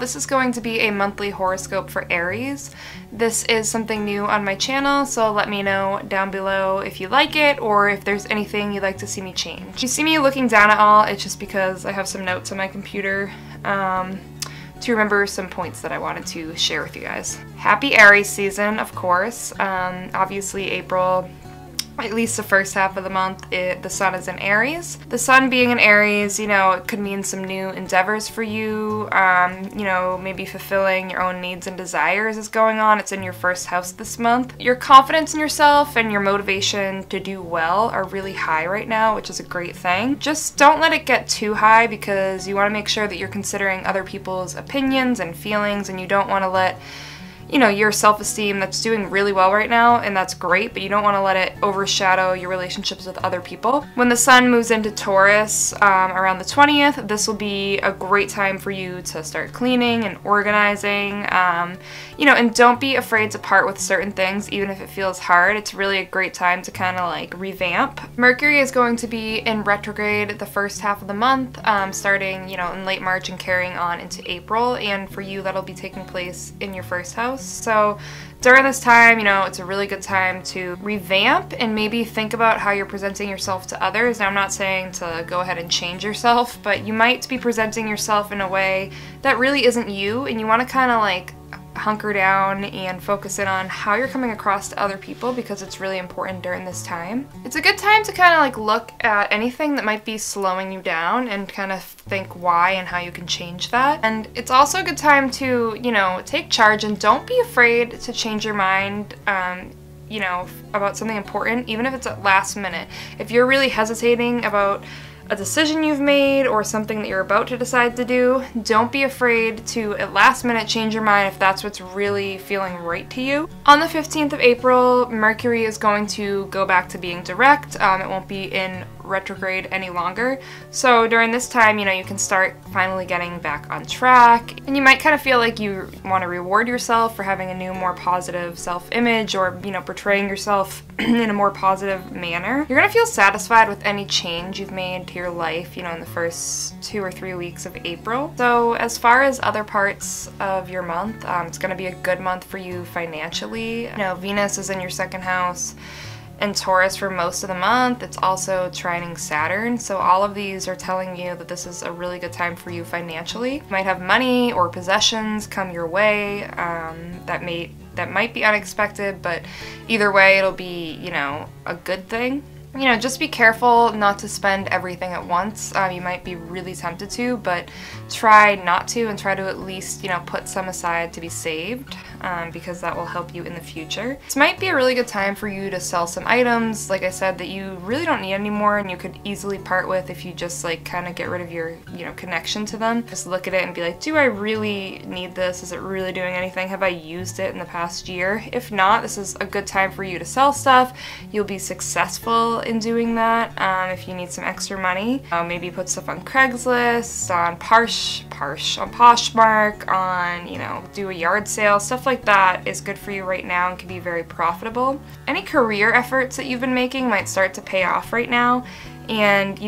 This is going to be a monthly horoscope for Aries. This is something new on my channel, so let me know down below if you like it or if there's anything you'd like to see me change. If you see me looking down at all, it's just because I have some notes on my computer to remember some points that I wanted to share with you guys. Happy Aries season, of course. Obviously April, at least the first half of the month, the sun is in Aries. The sun being in Aries, you know, it could mean some new endeavors for you. You know, maybe fulfilling your own needs and desires is going on. It's in your first house this month. Your confidence in yourself and your motivation to do well are really high right now, which is a great thing. Just don't let it get too high because you want to make sure that you're considering other people's opinions and feelings, and you don't want to let your self-esteem that's doing really well right now, and that's great, but you don't want to let it overshadow your relationships with other people. When the sun moves into Taurus around the 20th, this will be a great time for you to start cleaning and organizing, and don't be afraid to part with certain things, even if it feels hard. It's really a great time to kind of like revamp. Mercury is going to be in retrograde the first half of the month, starting, in late March and carrying on into April, and for you that'll be taking place in your first house. So during this time, it's a really good time to revamp and maybe think about how you're presenting yourself to others. Now, I'm not saying to go ahead and change yourself, but you might be presenting yourself in a way that really isn't you, and you want to kind of like hunker down and focus in on how you're coming across to other people, because it's really important during this time. It's a good time to kind of like look at anything that might be slowing you down and kind of think why and how you can change that. And it's also a good time to, take charge and don't be afraid to change your mind about something important, even if it's at last minute. If you're really hesitating about a decision you've made or something that you're about to decide to do, don't be afraid to at last minute change your mind if that's what's really feeling right to you. On the 15th of April, Mercury is going to go back to being direct. It won't be in retrograde any longer. So during this time, you can start finally getting back on track, and you might kind of feel like you want to reward yourself for having a new, more positive self-image, or portraying yourself in a more positive manner. You're gonna feel satisfied with any change you've made to your life, in the first 2 or 3 weeks of April. So as far as other parts of your month, it's gonna be a good month for you financially. Venus is in your second house and Taurus for most of the month. It's also trining Saturn, so all of these are telling you that this is a really good time for you financially. You might have money or possessions come your way that might be unexpected, but either way it'll be, a good thing. Just be careful not to spend everything at once. You might be really tempted to, but try not to, and try to at least, put some aside to be saved, because that will help you in the future. This might be a really good time for you to sell some items, like I said, that you really don't need anymore and you could easily part with if you just like kind of get rid of your, connection to them. Just look at it and be like, do I really need this? Is it really doing anything? Have I used it in the past year? If not, this is a good time for you to sell stuff. You'll be successful in doing that. If you need some extra money, maybe put stuff on Craigslist, on Poshmark, on, do a yard sale. Stuff like that is good for you right now and can be very profitable. Any career efforts that you've been making might start to pay off right now, and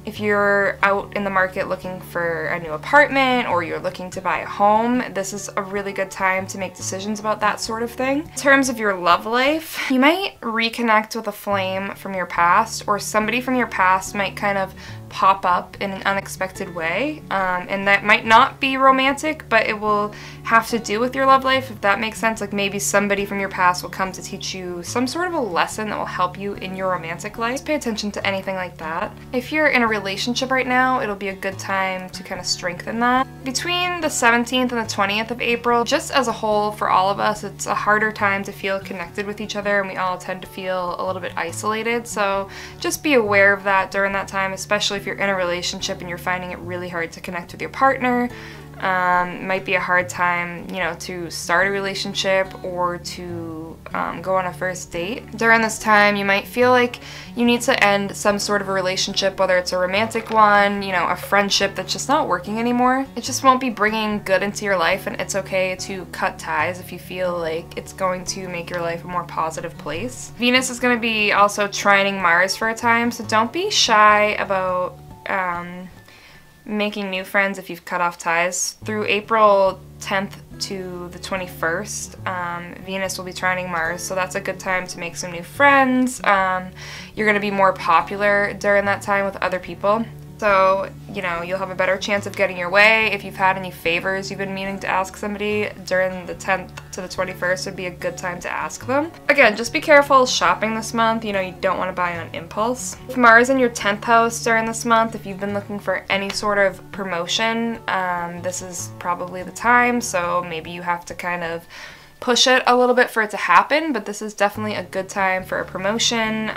if you're out in the market looking for a new apartment or you're looking to buy a home, this is a really good time to make decisions about that sort of thing. In terms of your love life, you might reconnect with a flame from your past, or somebody from your past might kind of pop up in an unexpected way, and that might not be romantic, but it will have to do with your love life, if that makes sense. Like maybe somebody from your past will come to teach you some sort of a lesson that will help you in your romantic life. Just pay attention to anything like that. If you're in a relationship right now, it'll be a good time to kind of strengthen that. Between the 17th and the 20th of April, just as a whole for all of us, it's a harder time to feel connected with each other, and we all tend to feel a little bit isolated, so just be aware of that during that time, especially if you're in a relationship and you're finding it really hard to connect with your partner. Might be a hard time, to start a relationship or to go on a first date. During this time, you might feel like you need to end some sort of a relationship, whether it's a romantic one, a friendship that's just not working anymore. It just won't be bringing good into your life, and it's okay to cut ties if you feel like it's going to make your life a more positive place. Venus is going to be also trining Mars for a time, so don't be shy about making new friends if you've cut off ties. Through April 10th to the 21st, Venus will be trining Mars, so that's a good time to make some new friends. You're going to be more popular during that time with other people. So, you know, you'll have a better chance of getting your way. If you've had any favors you've been meaning to ask somebody, during the 10th to the 21st would be a good time to ask them. Again, just be careful shopping this month. You know, you don't want to buy on impulse. With Mars in your 10th house during this month, if you've been looking for any sort of promotion, this is probably the time. So maybe you have to kind of push it a little bit for it to happen, but this is definitely a good time for a promotion,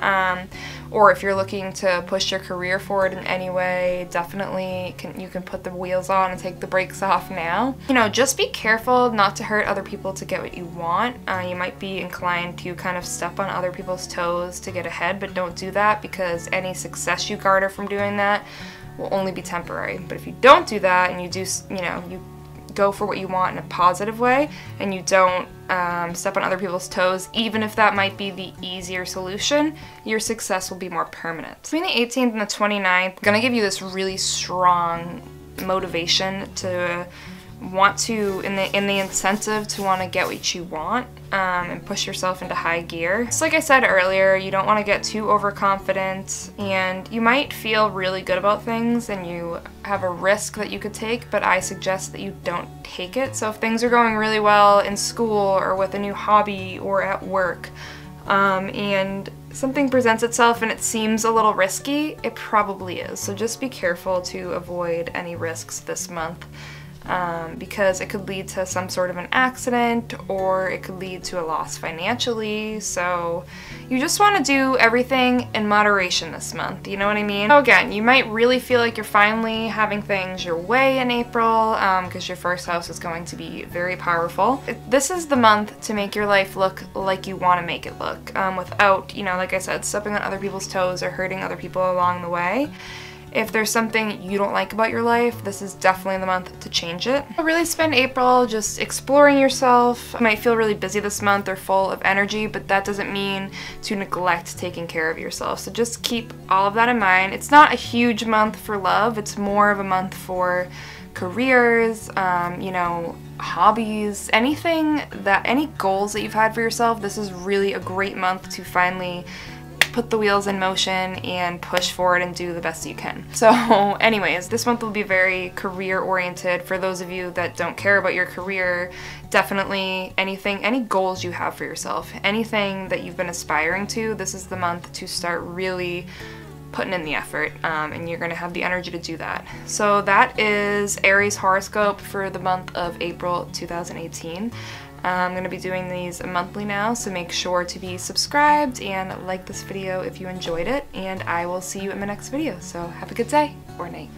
or if you're looking to push your career forward in any way, definitely you can put the wheels on and take the brakes off now. You know, just be careful not to hurt other people to get what you want. You might be inclined to kind of step on other people's toes to get ahead, but don't do that, because any success you garner from doing that will only be temporary. But if you don't do that and you do, you know, you go for what you want in a positive way, and you don't step on other people's toes, even if that might be the easier solution, your success will be more permanent. Between the 18th and the 29th, I'm gonna give you this really strong motivation to want to, in the incentive to want to get what you want, and push yourself into high gear. Just like I said earlier, you don't want to get too overconfident, and you might feel really good about things and you have a risk that you could take, but I suggest that you don't take it. So if things are going really well in school or with a new hobby or at work, and something presents itself and it seems a little risky, it probably is. So just be careful to avoid any risks this month. Because it could lead to some sort of an accident, or it could lead to a loss financially. So you just want to do everything in moderation this month, you know what I mean? So again, you might really feel like you're finally having things your way in April, because your first house is going to be very powerful. This is the month to make your life look like you want to make it look, without, you know, like I said, stepping on other people's toes or hurting other people along the way. If there's something you don't like about your life, this is definitely the month to change it. Really spend April just exploring yourself. You might feel really busy this month or full of energy, but that doesn't mean to neglect taking care of yourself. So just keep all of that in mind. It's not a huge month for love. It's more of a month for careers, you know, hobbies, any goals that you've had for yourself. This is really a great month to finally put the wheels in motion and push forward and do the best you can. So anyways, this month will be very career oriented. For those of you that don't care about your career, definitely any goals you have for yourself, anything that you've been aspiring to, this is the month to start really putting in the effort, and you're going to have the energy to do that. So that is Aries horoscope for the month of April 2018. I'm going to be doing these monthly now, so make sure to be subscribed and like this video if you enjoyed it, and I will see you in my next video. So have a good day or night.